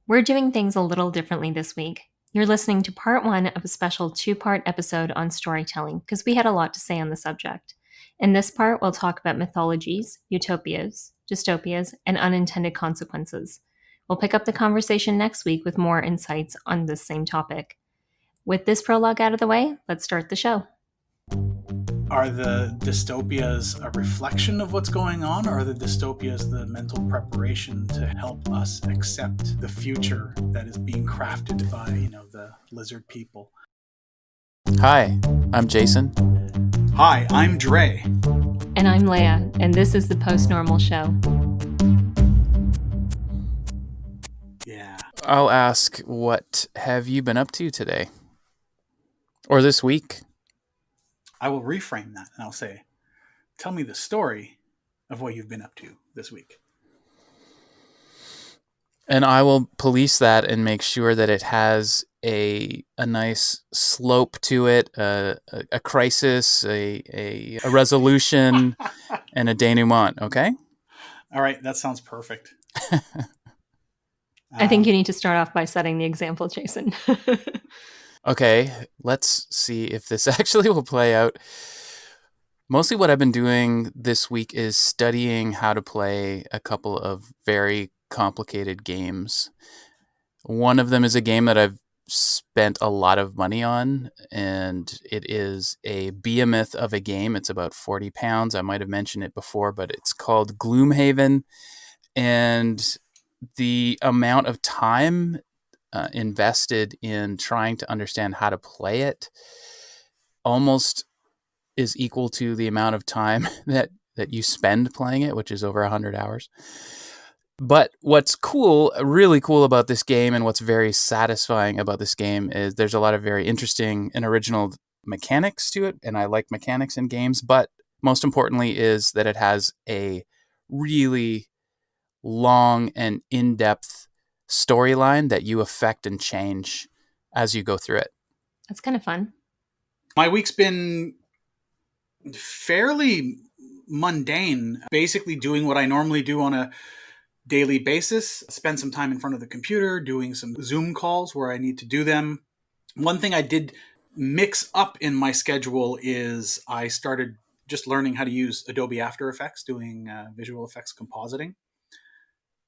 We're doing things a little differently this week. You're listening to part one of a special two-part episode on storytelling because we had a lot to say on the subject. In this part, we'll talk about mythologies, utopias, dystopias, and unintended consequences. We'll pick up the conversation next week with more insights on this same topic. With this prologue out of the way, let's start the show. Are the dystopias a reflection of what's going on, or are the dystopias the mental preparation to help us accept the future that is being crafted by, the lizard people? Hi, I'm Jason. Hi, I'm Dre. And I'm Leia, and this is the Post-Normal Show. Yeah. I'll ask, what have you been up to today? Or this week? I will reframe that and I'll say, tell me the story of what you've been up to this week. And I will police that and make sure that it has a nice slope to it, a crisis, a resolution, and a denouement, okay? All right, that sounds perfect. I think you need to start off by setting the example, Jason. Okay, let's see if this actually will play out. Mostly what I've been doing this week is studying how to play a couple of very complicated games. One of them is a game that I've spent a lot of money on, and it is a behemoth of a game. It's about 40 pounds. I might have mentioned it before, but it's called Gloomhaven. And the amount of time invested in trying to understand how to play it almost is equal to the amount of time that you spend playing it, which is over 100 hours. But what's cool, really cool about this game, and what's very satisfying about this game, is there's a lot of very interesting and original mechanics to it, and I like mechanics in games, but most importantly is that it has a really long and in-depth storyline that you affect and change as you go through it. That's kind of fun. My week's been fairly mundane, basically doing what I normally do on a daily basis. Spend some time in front of the computer doing some Zoom calls where I need to do them. One thing I did mix up in my schedule is I started just learning how to use Adobe After Effects, doing visual effects compositing.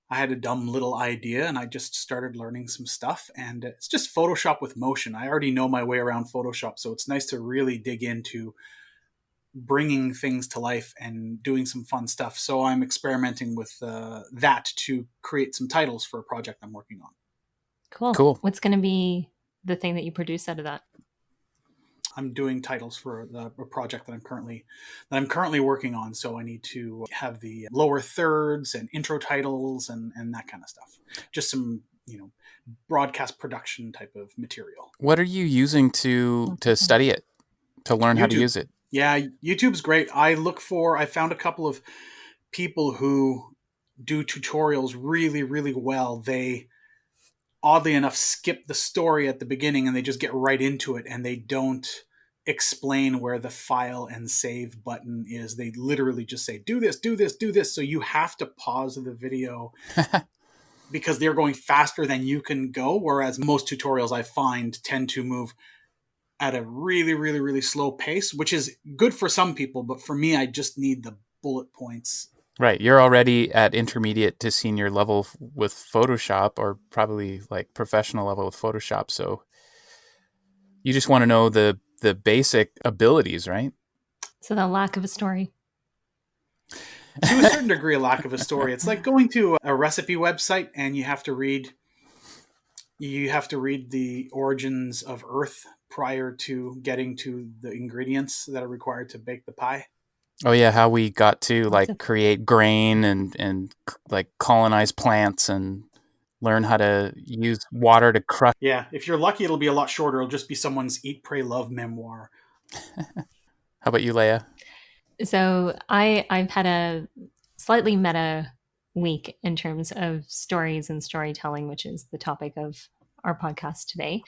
I had a dumb little idea and I just started learning some stuff, and it's just Photoshop with motion. I already know my way around Photoshop, so it's nice to really dig into bringing things to life and doing some fun stuff. So I'm experimenting with that to create some titles for a project I'm working on. Cool. What's going to be the thing that you produce out of that? I'm doing titles for a project that I'm currently working on. So I need to have the lower thirds and intro titles and that kind of stuff. Just some, broadcast production type of material. What are you using to study it, to learn how to use it? Yeah, YouTube's great. I found a couple of people who do tutorials really, really well. They, oddly enough, skip the story at the beginning and they just get right into it, and they don't explain where the file and save button is. They literally just say, do this, do this, do this. So you have to pause the video because they're going faster than you can go. Whereas most tutorials I find tend to move at a really, really, really slow pace, which is good for some people. But for me, I just need the bullet points. Right. You're already at intermediate to senior level with Photoshop, or probably like professional level with Photoshop. So you just want to know the basic abilities, right? So the lack of a story. To a certain degree, a lack of a story. It's like going to a recipe website and you have to read the origins of Earth prior to getting to the ingredients that are required to bake the pie. Oh yeah, how we got to create grain and like colonize plants and learn how to use water to crush. Yeah, if you're lucky, it'll be a lot shorter. It'll just be someone's Eat, Pray, Love memoir. How about you, Leia? So I've had a slightly meta week in terms of stories and storytelling, which is the topic of our podcast today.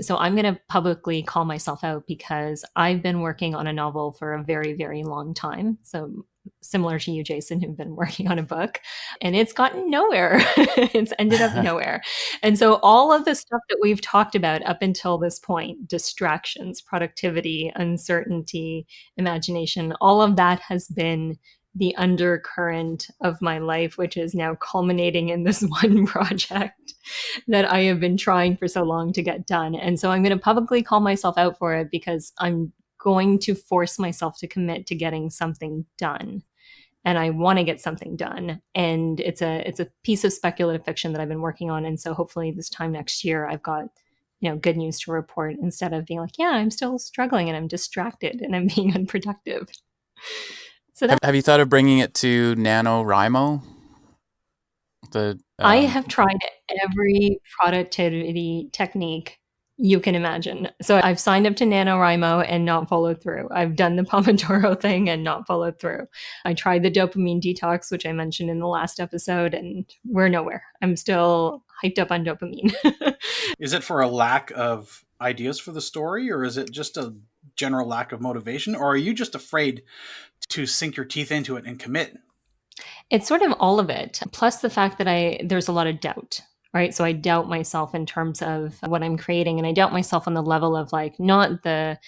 So I'm going to publicly call myself out because I've been working on a novel for a very, very long time. So similar to you, Jason, who've been working on a book, and it's gotten nowhere. It's ended up nowhere. And so all of the stuff that we've talked about up until this point, distractions, productivity, uncertainty, imagination, all of that has been the undercurrent of my life, which is now culminating in this one project that I have been trying for so long to get done. And so I'm going to publicly call myself out for it because I'm going to force myself to commit to getting something done. And I want to get something done. And it's a piece of speculative fiction that I've been working on. And so hopefully this time next year I've got, good news to report instead of being like, yeah, I'm still struggling and I'm distracted and I'm being unproductive. So Have you thought of bringing it to NaNoWriMo? I have tried every productivity technique you can imagine. So I've signed up to NaNoWriMo and not followed through. I've done the Pomodoro thing and not followed through. I tried the dopamine detox, which I mentioned in the last episode, and we're nowhere. I'm still hyped up on dopamine. Is it for a lack of ideas for the story, or is it just a general lack of motivation, or are you just afraid to sink your teeth into it and commit? It's sort of all of it, plus the fact that there's a lot of doubt, right? So I doubt myself in terms of what I'm creating, and I doubt myself on the level of like, not the,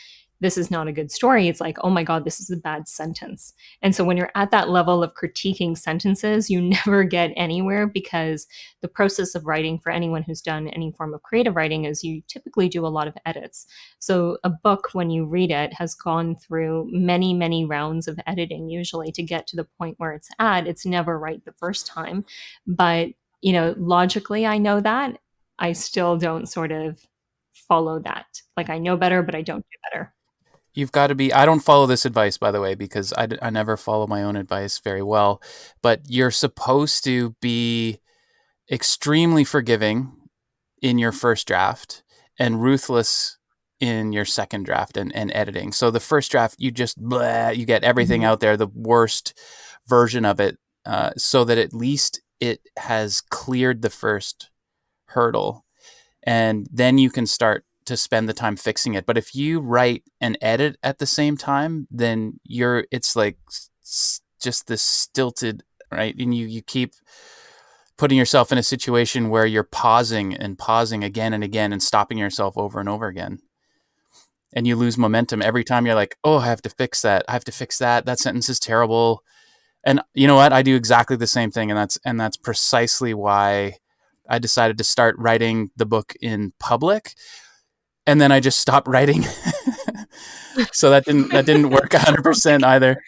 this is not a good story. It's like, oh my God, this is a bad sentence. And so when you're at that level of critiquing sentences, you never get anywhere because the process of writing for anyone who's done any form of creative writing is you typically do a lot of edits. So a book, when you read it, has gone through many, many rounds of editing usually to get to the point where it's at. It's never right the first time. But, logically, I know that. I still don't sort of follow that. Like I know better, but I don't do better. You've got to be, I don't follow this advice, by the way, because I never follow my own advice very well, but you're supposed to be extremely forgiving in your first draft and ruthless in your second draft and editing. So the first draft, you just, you get everything out there, the worst version of it, so that at least it has cleared the first hurdle. And then you can start to spend the time fixing it. But if you write and edit at the same time, then it's like just this stilted, right? And you keep putting yourself in a situation where you're pausing again and again and stopping yourself over and over again. And you lose momentum every time. You're like, oh, I have to fix that. I have to fix that. That sentence is terrible. And you know what? I do exactly the same thing. And that's precisely why I decided to start writing the book in public. And then I just stopped writing. So that didn't work 100% either.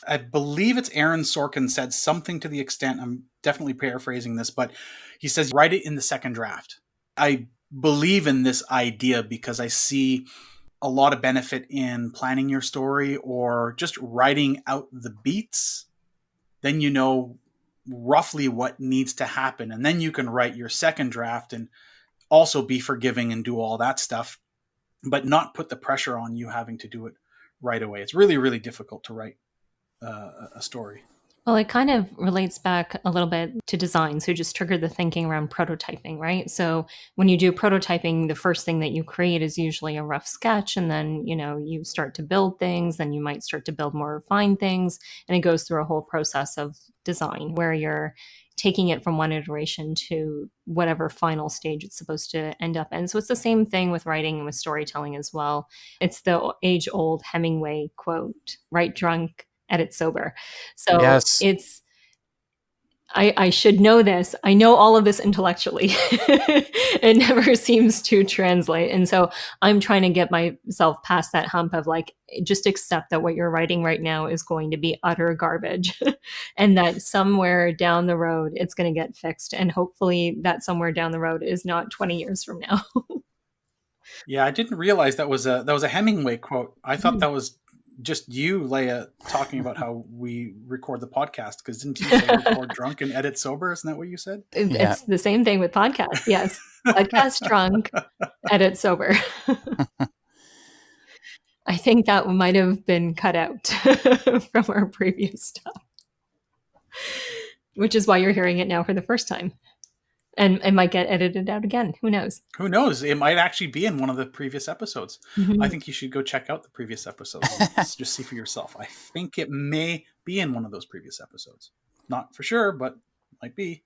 I believe it's Aaron Sorkin said something to the extent, I'm definitely paraphrasing this, but he says, write it in the second draft. I believe in this idea because I see a lot of benefit in planning your story or just writing out the beats. Then you know roughly what needs to happen. And then you can write your second draft and also be forgiving and do all that stuff, but not put the pressure on you having to do it right away. It's really, really difficult to write a story. Well, it kind of relates back a little bit to design. So just trigger the thinking around prototyping, right? So when you do prototyping, the first thing that you create is usually a rough sketch. And then, you start to build things, then you might start to build more refined things. And it goes through a whole process of design where you're taking it from one iteration to whatever final stage it's supposed to end up in. So it's the same thing with writing and with storytelling as well. It's the age-old Hemingway quote, write drunk, edit sober. So yes. I should know this. I know all of this intellectually. It never seems to translate. And so I'm trying to get myself past that hump of like, just accept that what you're writing right now is going to be utter garbage and that somewhere down the road, it's going to get fixed. And hopefully that somewhere down the road is not 20 years from now. Yeah, I didn't realize that was a Hemingway quote. I thought that was just you, Leia, talking about how we record the podcast, because didn't you say record drunk and edit sober? Isn't that what you said? It's the same thing with podcasts. Yes. Podcast drunk, edit sober. I think that might have been cut out from our previous stuff, which is why you're hearing it now for the first time. And it might get edited out again. Who knows? Who knows? It might actually be in one of the previous episodes. Mm-hmm. I think you should go check out the previous episodes and just see for yourself. I think it may be in one of those previous episodes. Not for sure, but might be.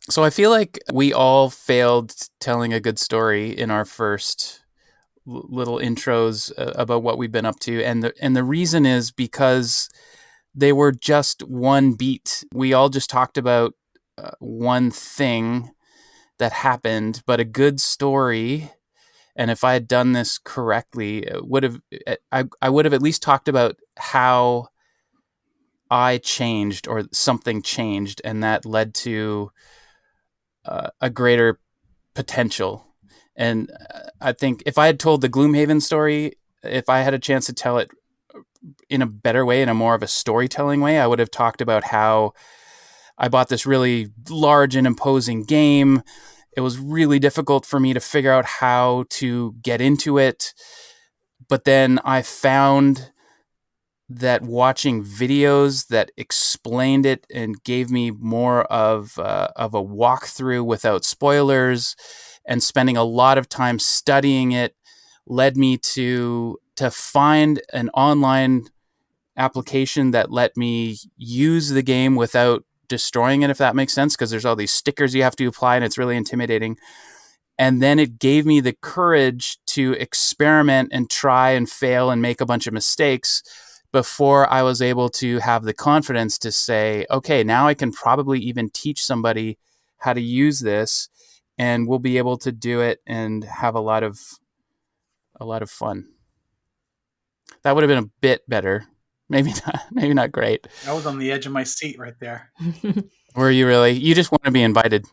So I feel like we all failed telling a good story in our first little intros about what we've been up to, and the reason is because they were just one beat. We all just talked about one thing that happened, but a good story. And if I had done this correctly, I would have at least talked about how I changed or something changed, and that led to a greater potential. And I think if I had told the Gloomhaven story, if I had a chance to tell it in a better way, in a more of a storytelling way, I would have talked about how I bought this really large and imposing game. It was really difficult for me to figure out how to get into it. But then I found that watching videos that explained it and gave me more of a walkthrough without spoilers, and spending a lot of time studying it, led me to find an online application that let me use the game without destroying it, if that makes sense, because there's all these stickers you have to apply and it's really intimidating. And then it gave me the courage to experiment and try and fail and make a bunch of mistakes before I was able to have the confidence to say, okay, now I can probably even teach somebody how to use this, and we'll be able to do it and have a lot of fun. That would have been a bit better. Maybe not great. I was on the edge of my seat right there. Were you really? You just want to be invited.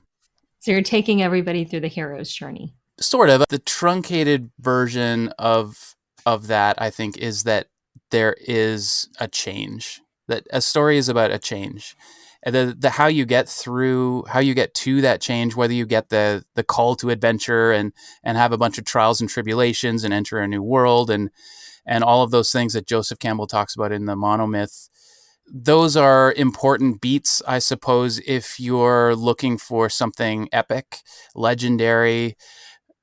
So you're taking everybody through the hero's journey. Sort of. The truncated version of that, I think, is that there is a change. That a story is about a change. And the how you get to that change, whether you get the call to adventure and have a bunch of trials and tribulations and enter a new world and all of those things that Joseph Campbell talks about in the Monomyth. Those are important beats, I suppose, if you're looking for something epic, legendary,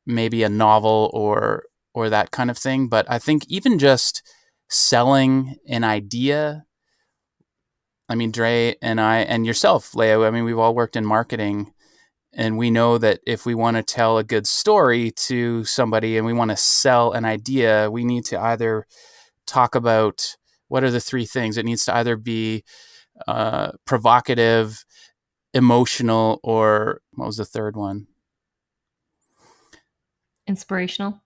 maybe a novel or that kind of thing. But I think even just selling an idea, I mean, Dre and I and yourself, Leo, I mean, we've all worked in marketing, and we know that if we want to tell a good story to somebody and we want to sell an idea, we need to either talk about what are the three things. It needs to either be provocative, emotional, or what was the third one? Inspirational.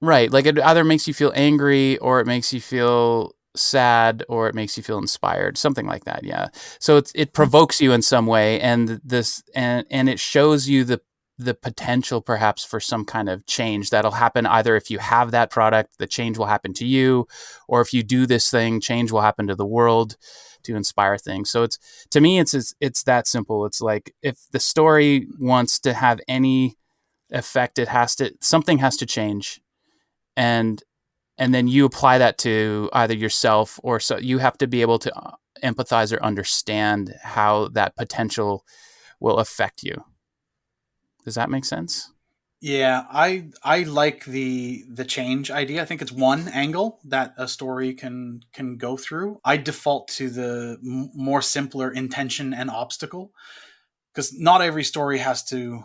Right. Like it either makes you feel angry or it makes you feel sad or it makes you feel inspired, something like that. Yeah. So it provokes you in some way, and it shows you the potential perhaps for some kind of change that'll happen. Either if you have that product, the change will happen to you, or if you do this thing, change will happen to the world to inspire things. So to me, it's that simple. It's like if the story wants to have any effect, something has to change. And then you apply that to either yourself or so you have to be able to empathize or understand how that potential will affect you. Does that make sense? Yeah, I like the change idea. I think it's one angle that a story can go through. I default to the more simpler intention and obstacle, because not every story has to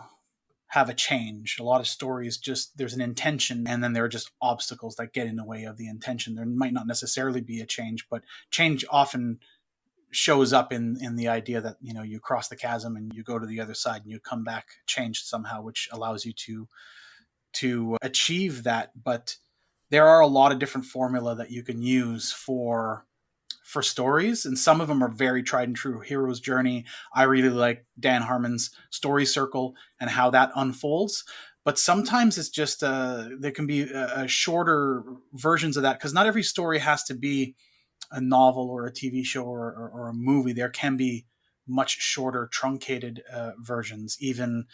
have a change. A lot of stories just there's an intention and then there are just obstacles that get in the way of the intention. There might not necessarily be a change, but change often shows up in the idea that you cross the chasm and you go to the other side and you come back changed somehow, which allows you to achieve that. But there are a lot of different formula that you can use for stories, and some of them are very tried and true. Hero's Journey, I really like Dan Harmon's story circle and how that unfolds. But sometimes it's just there can be shorter versions of that, because not every story has to be a novel or a TV show or a movie. There can be much shorter, truncated versions, even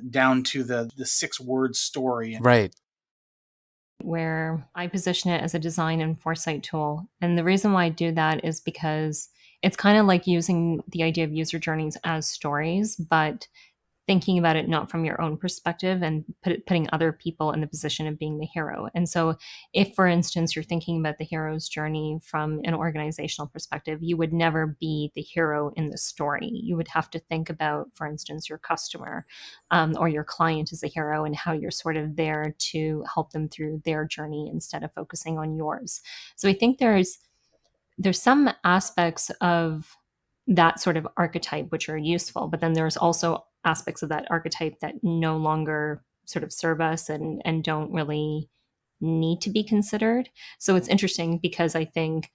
down to the 6-word story. Right. Where I position it as a design and foresight tool. And the reason why I do that is because It's kind of like using the idea of user journeys as stories, but thinking about it not from your own perspective and putting other people in the position of being the hero. And so, if, for instance, you're thinking about the hero's journey from an organizational perspective, you would never be the hero in the story. You would have to think about, for instance, your customer or your client as a hero and how you're sort of there to help them through their journey instead of focusing on yours. So, I think there's some aspects of that sort of archetype which are useful, but then there's also aspects of that archetype that no longer sort of serve us and don't really need to be considered. So it's interesting because I think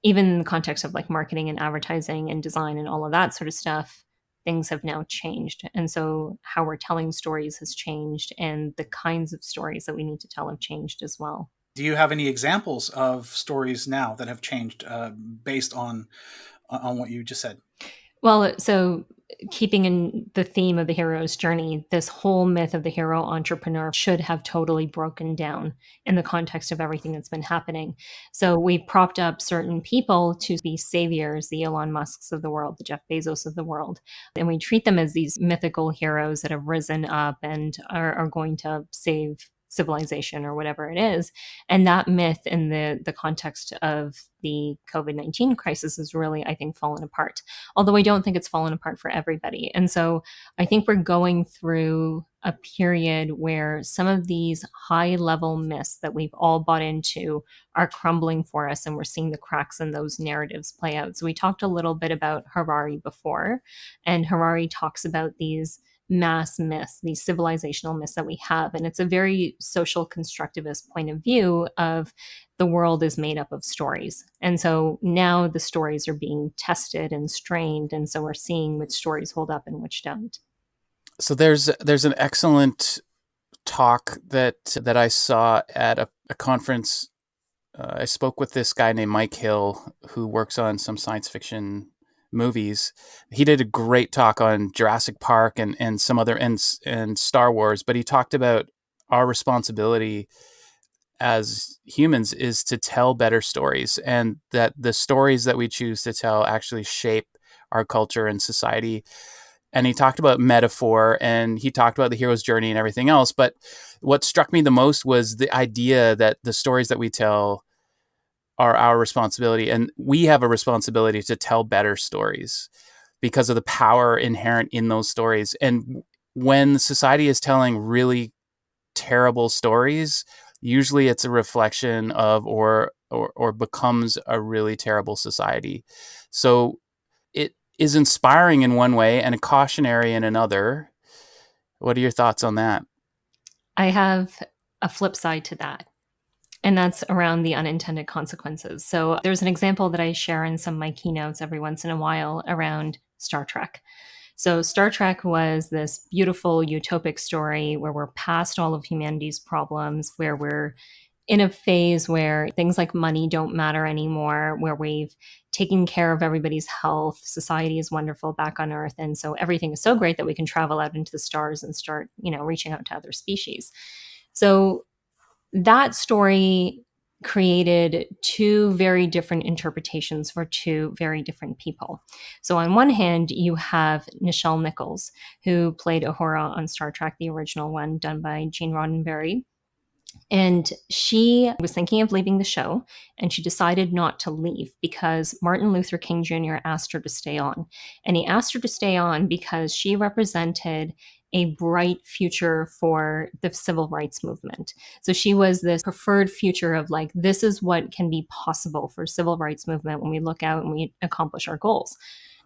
even in the context of like marketing and advertising and design and all of that sort of stuff, things have now changed. And so how we're telling stories has changed, and the kinds of stories that we need to tell have changed as well. Do you have any examples of stories now that have changed based on what you just said? Well, so keeping in the theme of the hero's journey, this whole myth of the hero entrepreneur should have totally broken down in the context of everything that's been happening. So we propped up certain people to be saviors, the Elon Musks of the world, the Jeff Bezos of the world. And we treat them as these mythical heroes that have risen up and are going to save civilization or whatever it is. And that myth in the context of the COVID-19 crisis has really, I think, fallen apart, although I don't think it's fallen apart for everybody. And so I think we're going through a period where some of these high level myths that we've all bought into are crumbling for us, and we're seeing the cracks in those narratives play out. So we talked a little bit about Harari before, and Harari talks about these mass myths, these civilizational myths that we have. And it's a very social constructivist point of view of the world is made up of stories. And so now the stories are being tested and strained. And so we're seeing which stories hold up and which don't. So there's an excellent talk that I saw at a conference. I spoke with this guy named Mike Hill, who works on some science fiction movies. He did a great talk on Jurassic Park and some other and Star Wars, but he talked about our responsibility as humans is to tell better stories, and that the stories that we choose to tell actually shape our culture and society. And he talked about metaphor, and he talked about the hero's journey and everything else. But what struck me the most was the idea that the stories that we tell are our responsibility, and we have a responsibility to tell better stories because of the power inherent in those stories. And when society is telling really terrible stories, usually it's a reflection of or becomes a really terrible society. So it is inspiring in one way and a cautionary in another. What are your thoughts on that? I have a flip side to that, and that's around the unintended consequences. So there's an example that I share in some of my keynotes every once in a while around Star Trek. So Star Trek was this beautiful utopic story where we're past all of humanity's problems, where we're in a phase where things like money don't matter anymore, where we've taken care of everybody's health, society is wonderful back on Earth, and so everything is so great that we can travel out into the stars and start, reaching out to other species. So that story created two very different interpretations for two very different people. So on one hand, you have Nichelle Nichols, who played Uhura on Star Trek, the original one done by Gene Roddenberry. And she was thinking of leaving the show, and she decided not to leave because Martin Luther King Jr. asked her to stay on. And he asked her to stay on because she represented a bright future for the civil rights movement. So she was this preferred future of like, this is what can be possible for civil rights movement when we look out and we accomplish our goals.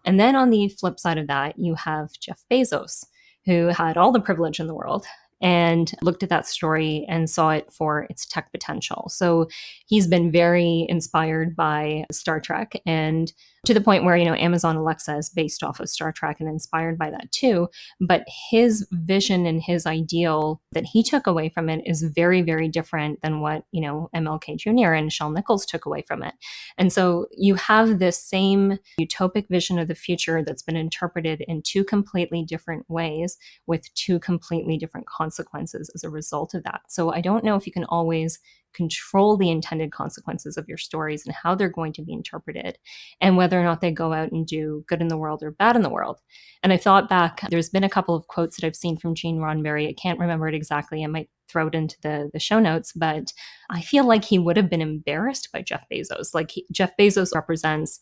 And then on the flip side of that, you have Jeff Bezos, who had all the privilege in the world and looked at that story and saw it for its tech potential. So he's been very inspired by Star Trek, and to the point where, Amazon Alexa is based off of Star Trek and inspired by that too. But his vision and his ideal that he took away from it is very, very different than what, MLK Jr. and Nichelle Nichols took away from it. And so you have this same utopic vision of the future that's been interpreted in two completely different ways with two completely different consequences as a result of that. So I don't know if you can always control the intended consequences of your stories and how they're going to be interpreted, and whether or not they go out and do good in the world or bad in the world. And I thought back, there's been a couple of quotes that I've seen from Gene Roddenberry. I can't remember it exactly. I might throw it into the show notes, but I feel like he would have been embarrassed by Jeff Bezos. Like Jeff Bezos represents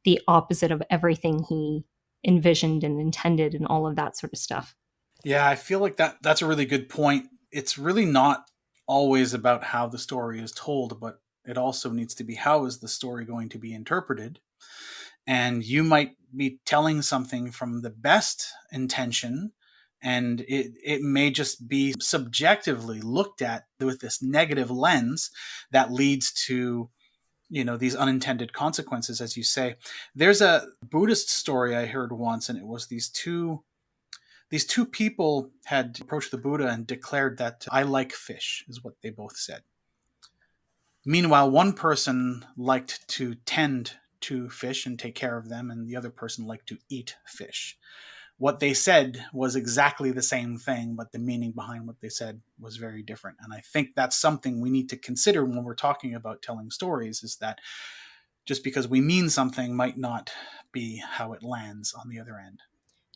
the opposite of everything he envisioned and intended and all of that sort of stuff. Yeah, I feel like that's a really good point. It's really not always about how the story is told, but it also needs to be how is the story going to be interpreted. And you might be telling something from the best intention, and it may just be subjectively looked at with this negative lens that leads to these unintended consequences, as you say. There's a Buddhist story I heard once, and it was these two people had approached the Buddha and declared that I like fish, is what they both said. Meanwhile, one person liked to tend to fish and take care of them, and the other person liked to eat fish. What they said was exactly the same thing, but the meaning behind what they said was very different. And I think that's something we need to consider when we're talking about telling stories, is that just because we mean something might not be how it lands on the other end.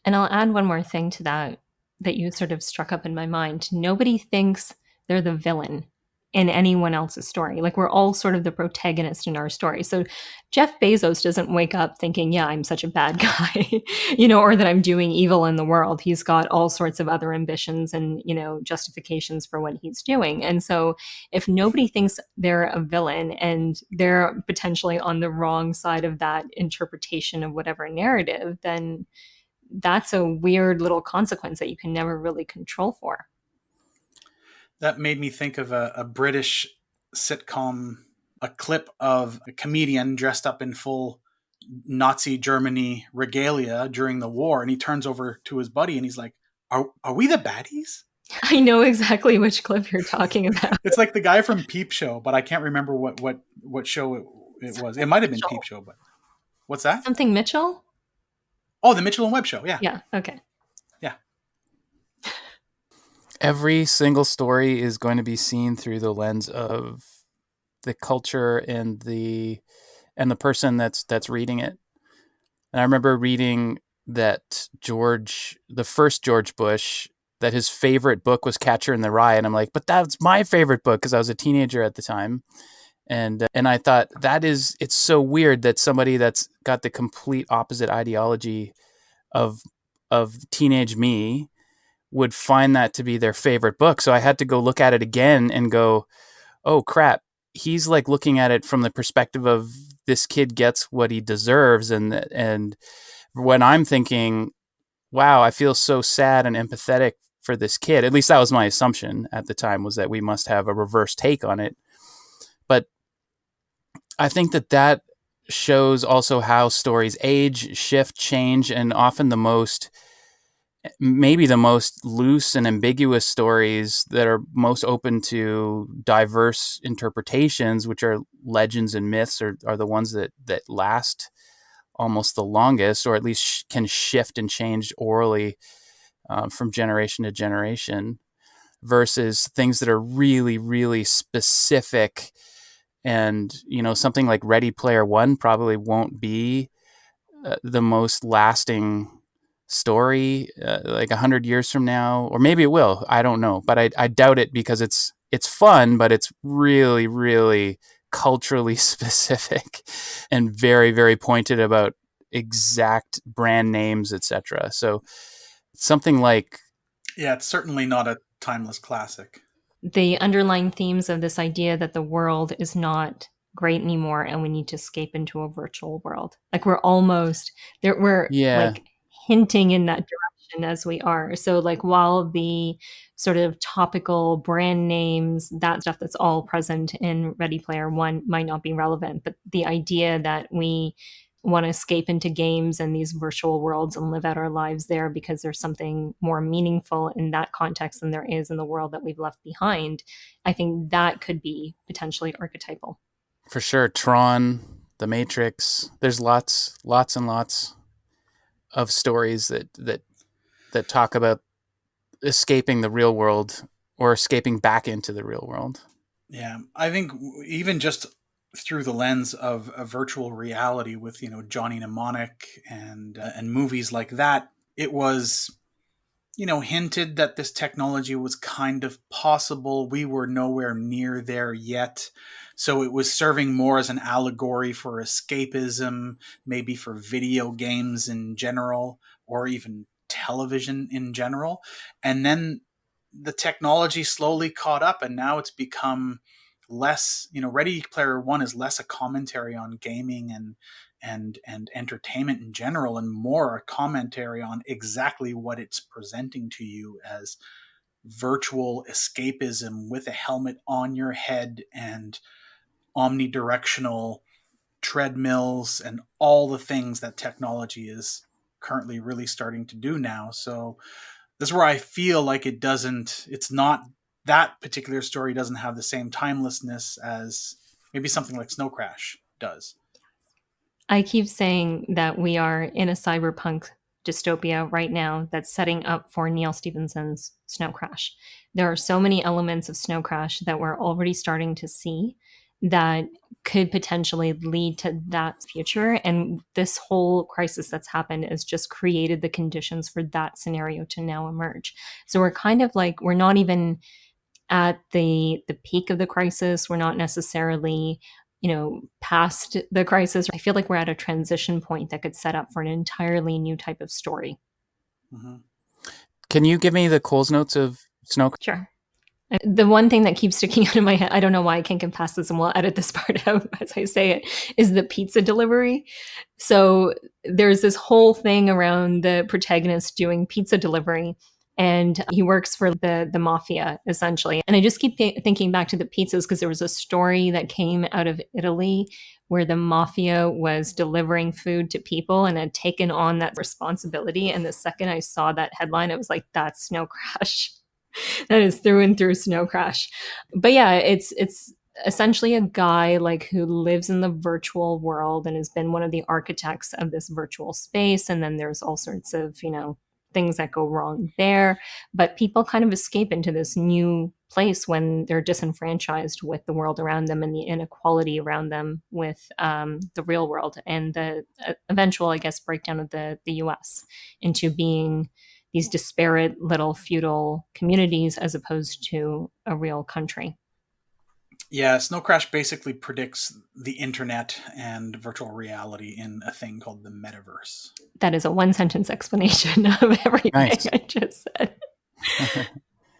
And I'll add one more thing to that you sort of struck up in my mind. Nobody thinks they're the villain in anyone else's story. Like we're all sort of the protagonist in our story. So Jeff Bezos doesn't wake up thinking, yeah, I'm such a bad guy, or that I'm doing evil in the world. He's got all sorts of other ambitions and, justifications for what he's doing. And so if nobody thinks they're a villain and they're potentially on the wrong side of that interpretation of whatever narrative, then that's a weird little consequence that you can never really control for. That made me think of a British sitcom, a clip of a comedian dressed up in full Nazi Germany regalia during the war, and he turns over to his buddy and he's like, are we the baddies? I know exactly which clip you're talking about. It's like the guy from Peep Show, but I can't remember what show it was. It might have been Peep Show, but what's that? Something Mitchell? Oh, the Mitchell and Webb Show. Yeah. Yeah. Okay. Yeah. Every single story is going to be seen through the lens of the culture and the person that's reading it. And I remember reading that the first George Bush, that his favorite book was Catcher in the Rye, and I'm like, but that's my favorite book because I was a teenager at the time. And I thought it's so weird that somebody that's got the complete opposite ideology of teenage me would find that to be their favorite book. So I had to go look at it again and go, oh crap, he's like looking at it from the perspective of this kid gets what he deserves. And when I'm thinking, wow, I feel so sad and empathetic for this kid, at least that was my assumption at the time, was that we must have a reverse take on it. But I think that shows also how stories age, shift, change, and often maybe the most loose and ambiguous stories that are most open to diverse interpretations, which are legends and myths, are the ones that last almost the longest, or at least can shift and change orally from generation to generation, versus things that are really, really specific. And, something like Ready Player One probably won't be the most lasting story like 100 years from now, or maybe it will. I don't know, but I doubt it, because it's fun, but it's really, really culturally specific and very, very pointed about exact brand names, etc. So something like, yeah, it's certainly not a timeless classic. The underlying themes of this idea that the world is not great anymore and we need to escape into a virtual world. Like we're almost there, we're like hinting in that direction as we are. So like while the sort of topical brand names, that stuff that's all present in Ready Player One might not be relevant, but the idea that we want to escape into games and these virtual worlds and live out our lives there because there's something more meaningful in that context than there is in the world that we've left behind, I think that could be potentially archetypal. For sure. Tron, The Matrix, there's lots and lots of stories that talk about escaping the real world or escaping back into the real world. Yeah, I think even just through the lens of a virtual reality with Johnny Mnemonic and movies like that, it was hinted that this technology was kind of possible. We were nowhere near there yet. So it was serving more as an allegory for escapism, maybe for video games in general, or even television in general. And then the technology slowly caught up, and now it's become less, Ready Player One is less a commentary on gaming and entertainment in general, and more a commentary on exactly what it's presenting to you as virtual escapism with a helmet on your head and omnidirectional treadmills and all the things that technology is currently really starting to do now. So this is where I feel like it's not, that particular story doesn't have the same timelessness as maybe something like Snow Crash does. I keep saying that we are in a cyberpunk dystopia right now that's setting up for Neil Stephenson's Snow Crash. There are so many elements of Snow Crash that we're already starting to see that could potentially lead to that future. And this whole crisis that's happened has just created the conditions for that scenario to now emerge. So we're kind of like, we're not even at the peak of the crisis. We're not necessarily, past the crisis. I feel like we're at a transition point that could set up for an entirely new type of story. Mm-hmm. Can you give me the Coles notes of Snow? Sure. The one thing that keeps sticking out of my head, I don't know why I can't get past this, and we'll edit this part out as I say it, is the pizza delivery. So there's this whole thing around the protagonist doing pizza delivery, and he works for the mafia, essentially. And I just keep thinking back to the pizzas, because there was a story that came out of Italy where the mafia was delivering food to people and had taken on that responsibility. And the second I saw that headline, I was like, that's Snow Crash. That is through and through Snow Crash. But yeah, it's essentially a guy like who lives in the virtual world and has been one of the architects of this virtual space. And then there's all sorts of, things that go wrong there. But people kind of escape into this new place when they're disenfranchised with the world around them and the inequality around them with the real world, and the eventual, I guess, breakdown of the US into being these disparate little feudal communities as opposed to a real country. Yeah, Snow Crash basically predicts the internet and virtual reality in a thing called the Miniverse. That is a one sentence explanation of everything Nice. I just said.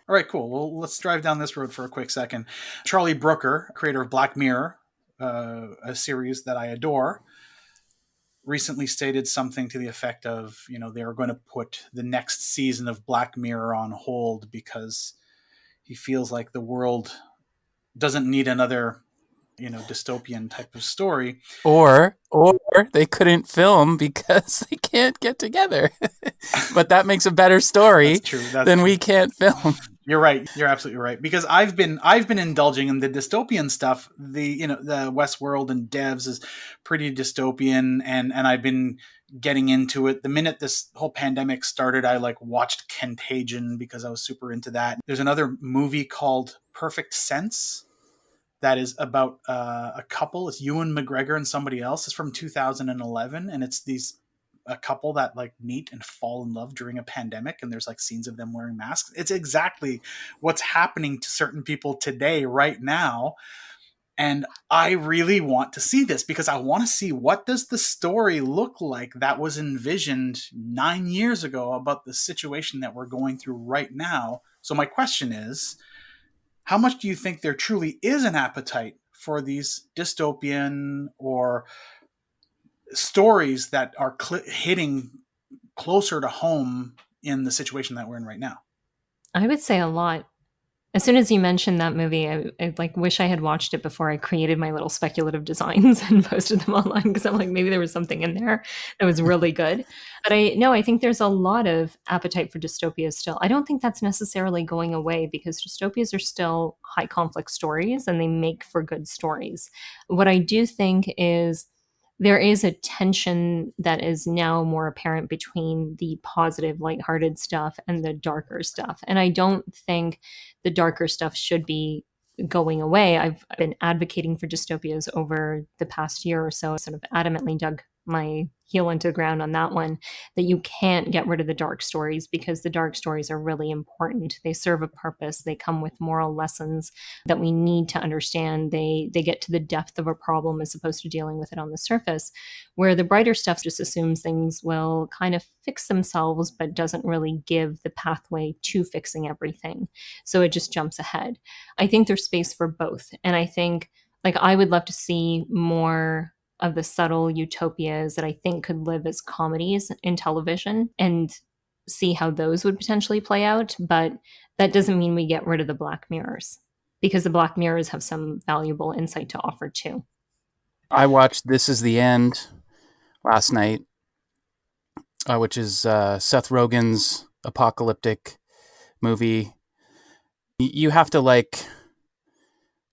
All right, cool. Well, let's drive down this road for a quick second. Charlie Brooker, creator of Black Mirror, a series that I adore, recently stated something to the effect of, they were going to put the next season of Black Mirror on hold because he feels like the world doesn't need another, dystopian type of story. Or they couldn't film because they can't get together. But that makes a better story. That's true. Then we can't film. You're right. You're absolutely right. Because I've been indulging in the dystopian stuff. The Westworld and Devs is pretty dystopian, and I've been getting into it. The minute this whole pandemic started, I watched Contagion because I was super into that. There's another movie called Perfect Sense that is about a couple. It's Ewan McGregor and somebody else. It's from 2011, and it's a couple that meet and fall in love during a pandemic, and there's scenes of them wearing masks. It's exactly what's happening to certain people today, right now. And I really want to see this because I want to see, what does the story look like that was envisioned 9 years ago about the situation that we're going through right now. So my question is, how much do you think there truly is an appetite for these dystopian or stories that are hitting closer to home in the situation that we're in right now? I would say a lot. As soon as you mentioned that movie, I wish I had watched it before I created my little speculative designs and posted them online, because I'm like, maybe there was something in there that was really good. But I think there's a lot of appetite for dystopias still. I don't think that's necessarily going away, because dystopias are still high conflict stories and they make for good stories. What I do think is there is a tension that is now more apparent between the positive, lighthearted stuff and the darker stuff. And I don't think the darker stuff should be going away. I've been advocating for dystopias over the past year or so, sort of adamantly dug my heel into the ground on that one, that you can't get rid of the dark stories because the dark stories are really important. They serve a purpose. They come with moral lessons that we need to understand. They get to the depth of a problem as opposed to dealing with it on the surface, where the brighter stuff just assumes things will kind of fix themselves, but doesn't really give the pathway to fixing everything. So it just jumps ahead. I think there's space for both. And I think, like, I would love to see more of the subtle utopias that I think could live as comedies in television and see how those would potentially play out. But that doesn't mean we get rid of the Black Mirrors, because the Black Mirrors have some valuable insight to offer too. I watched This Is the End last night, which is Seth Rogen's apocalyptic movie. You have to like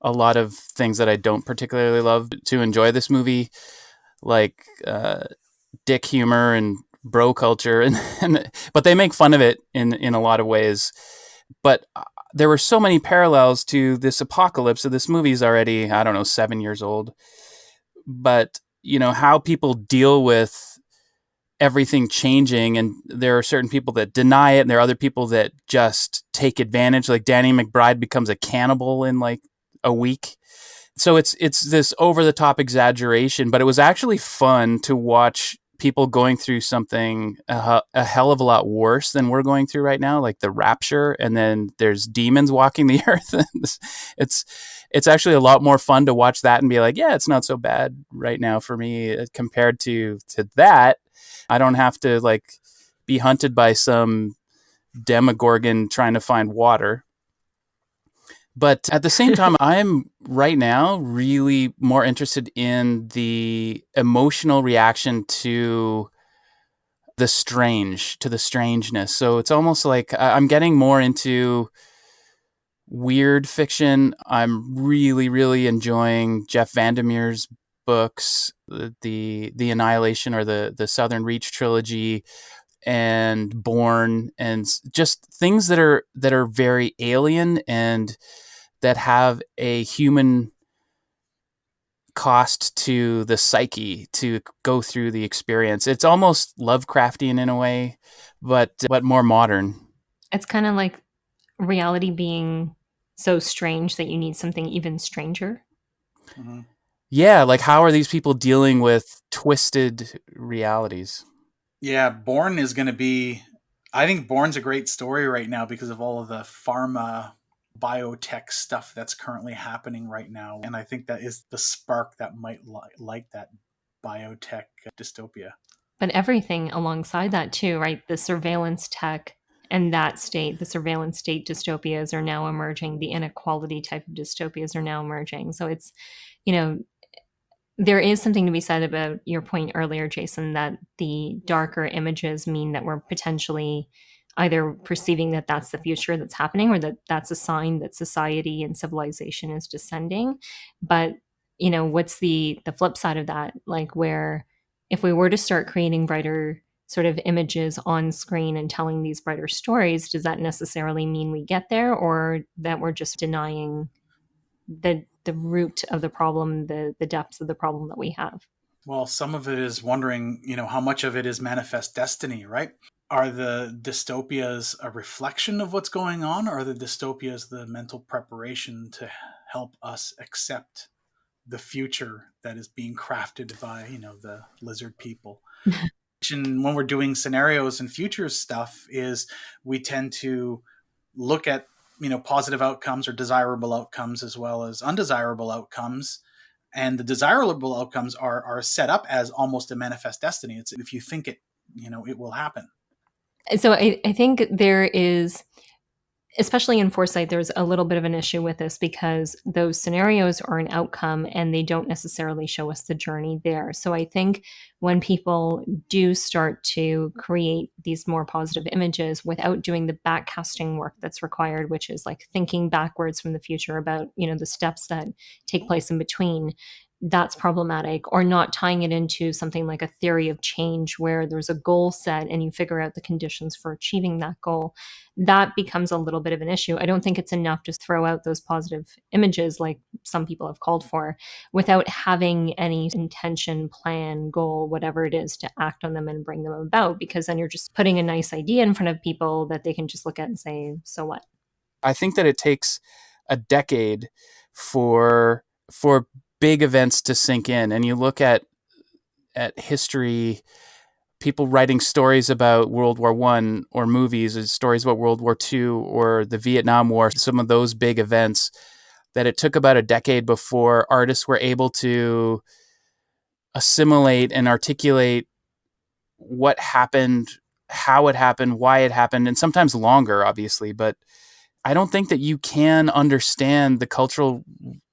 a lot of things that I don't particularly love to enjoy this movie, like dick humor and bro culture, and but they make fun of it in a lot of ways. But there were so many parallels to this apocalypse. So this movie is already, I don't know, 7 years old. But you know how people deal with everything changing, and there are certain people that deny it, and there are other people that just take advantage. Like Danny McBride becomes a cannibal in like a week. So it's this over the top exaggeration, but it was actually fun to watch people going through something a hell of a lot worse than we're going through right now, like the rapture, and then there's demons walking the earth. It's actually a lot more fun to watch that and be like, yeah, it's not so bad right now for me compared to that. I don't have to like be hunted by some demogorgon trying to find water. But at the same time, I'm right now really more interested in the emotional reaction to the strange, to the strangeness. So it's almost like I'm getting more into weird fiction. I'm really, really enjoying Jeff Vandermeer's books, the Annihilation or the Southern Reach trilogy, and Born, and just things that are very alien and that have a human cost to the psyche to go through the experience. It's almost Lovecraftian in a way, but more modern. It's kind of like reality being so strange that you need something even stranger. Mm-hmm. Yeah, like how are these people dealing with twisted realities? Yeah, Born is going to be... I think Born's a great story right now because of all of the pharma biotech stuff that's currently happening right now. And I think that is the spark that might light that biotech dystopia. But everything alongside that too, right? The surveillance tech and that state, the surveillance state dystopias are now emerging. The inequality type of dystopias are now emerging. So it's, you know, there is something to be said about your point earlier, Jason, that the darker images mean that we're potentially either perceiving that that's the future that's happening, or that that's a sign that society and civilization is descending. But, you know, what's the flip side of that? Like, where if we were to start creating brighter sort of images on screen and telling these brighter stories, does that necessarily mean we get there, or that we're just denying the root of the problem, the depths of the problem that we have? Well, some of it is wondering, how much of it is manifest destiny, right? Are the dystopias a reflection of what's going on? Or are the dystopias the mental preparation to help us accept the future that is being crafted by, the lizard people? And when we're doing scenarios and future stuff is we tend to look at, positive outcomes or desirable outcomes as well as undesirable outcomes. And the desirable outcomes are set up as almost a manifest destiny. It's if you think it, it will happen. So I think there is, especially in Foresight, there's a little bit of an issue with this because those scenarios are an outcome and they don't necessarily show us the journey there. So I think when people do start to create these more positive images without doing the backcasting work that's required, which is like thinking backwards from the future about, the steps that take place in between, that's problematic, or not tying it into something like a theory of change where there's a goal set and you figure out the conditions for achieving that goal. That becomes a little bit of an issue. I don't think it's enough to throw out those positive images like some people have called for without having any intention, plan, goal, whatever it is, to act on them and bring them about, because then you're just putting a nice idea in front of people that they can just look at and say, so what? I think that it takes a decade for big events to sink in. And you look at history, people writing stories about World War I, or movies, or stories about World War II or the Vietnam War, some of those big events, that it took about a decade before artists were able to assimilate and articulate what happened, how it happened, why it happened, and sometimes longer, obviously. But I don't think that you can understand the cultural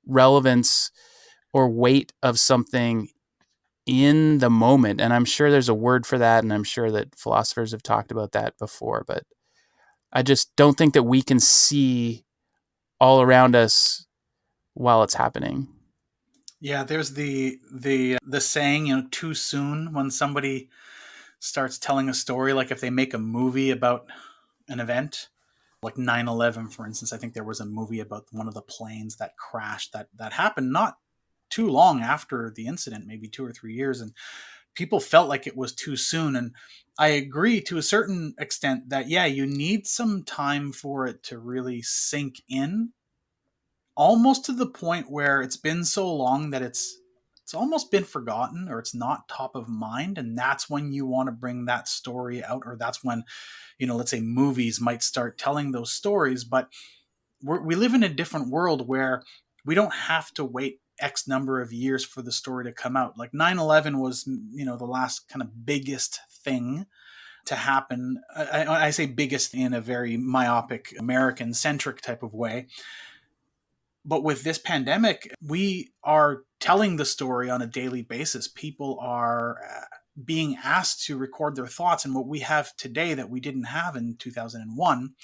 relevance or weight of something in the moment. And I'm sure there's a word for that, and I'm sure that philosophers have talked about that before, but I just don't think that we can see all around us while it's happening. Yeah, there's the saying, too soon, when somebody starts telling a story, like if they make a movie about an event, like 9/11, for instance. I think there was a movie about one of the planes that crashed that happened not too long after the incident, maybe 2 or 3 years, and people felt like it was too soon. And I agree to a certain extent that, yeah, you need some time for it to really sink in, almost to the point where it's been so long that it's almost been forgotten, or it's not top of mind. And that's when you want to bring that story out, or that's when, let's say movies might start telling those stories. But we live in a different world where we don't have to wait X number of years for the story to come out. Like 9/11 was, the last kind of biggest thing to happen. I say biggest in a very myopic, American-centric type of way. But with this pandemic, we are telling the story on a daily basis. People are being asked to record their thoughts. And what we have today that we didn't have in 2001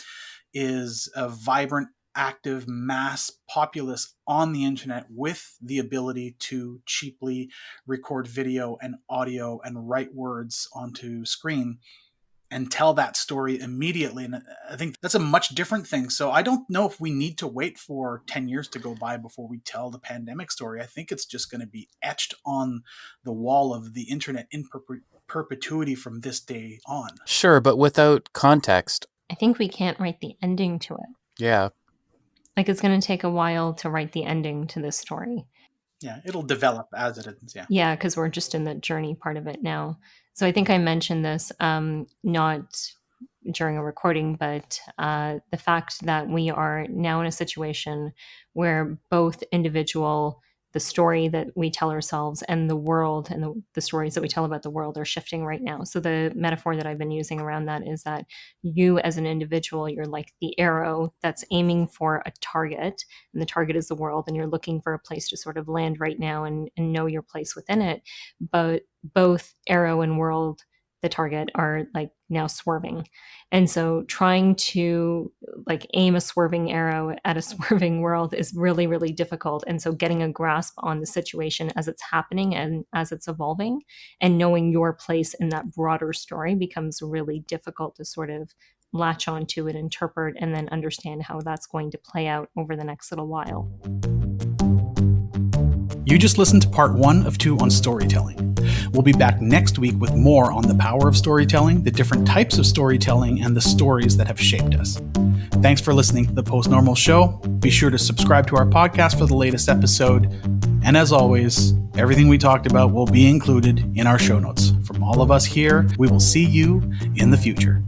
is a vibrant, active mass populace on the internet with the ability to cheaply record video and audio and write words onto screen and tell that story immediately. And I think that's a much different thing. So I don't know if we need to wait for 10 years to go by before we tell the pandemic story. I think it's just going to be etched on the wall of the internet in perpetuity from this day on. Sure, but without context. I think we can't write the ending to it. Yeah. Like, it's going to take a while to write the ending to this story. Yeah, it'll develop as it is. Yeah, because we're just in the journey part of it now. So I think I mentioned this not during a recording, but the fact that we are now in a situation where both the story that we tell ourselves, and the world, and the stories that we tell about the world, are shifting right now. So the metaphor that I've been using around that is that you as an individual, you're like the arrow that's aiming for a target, and the target is the world, and you're looking for a place to sort of land right now and know your place within it. But both arrow and world, the target, are like now swerving. And so trying to like aim a swerving arrow at a swerving world is really, really difficult. And so getting a grasp on the situation as it's happening and as it's evolving, and knowing your place in that broader story, becomes really difficult to sort of latch onto and interpret and then understand how that's going to play out over the next little while. You just listened to part 1 of 2 on storytelling. We'll be back next week with more on the power of storytelling, the different types of storytelling, and the stories that have shaped us. Thanks for listening to the Post-Normal Show. Be sure to subscribe to our podcast for the latest episode. And as always, everything we talked about will be included in our show notes. From all of us here, we will see you in the future.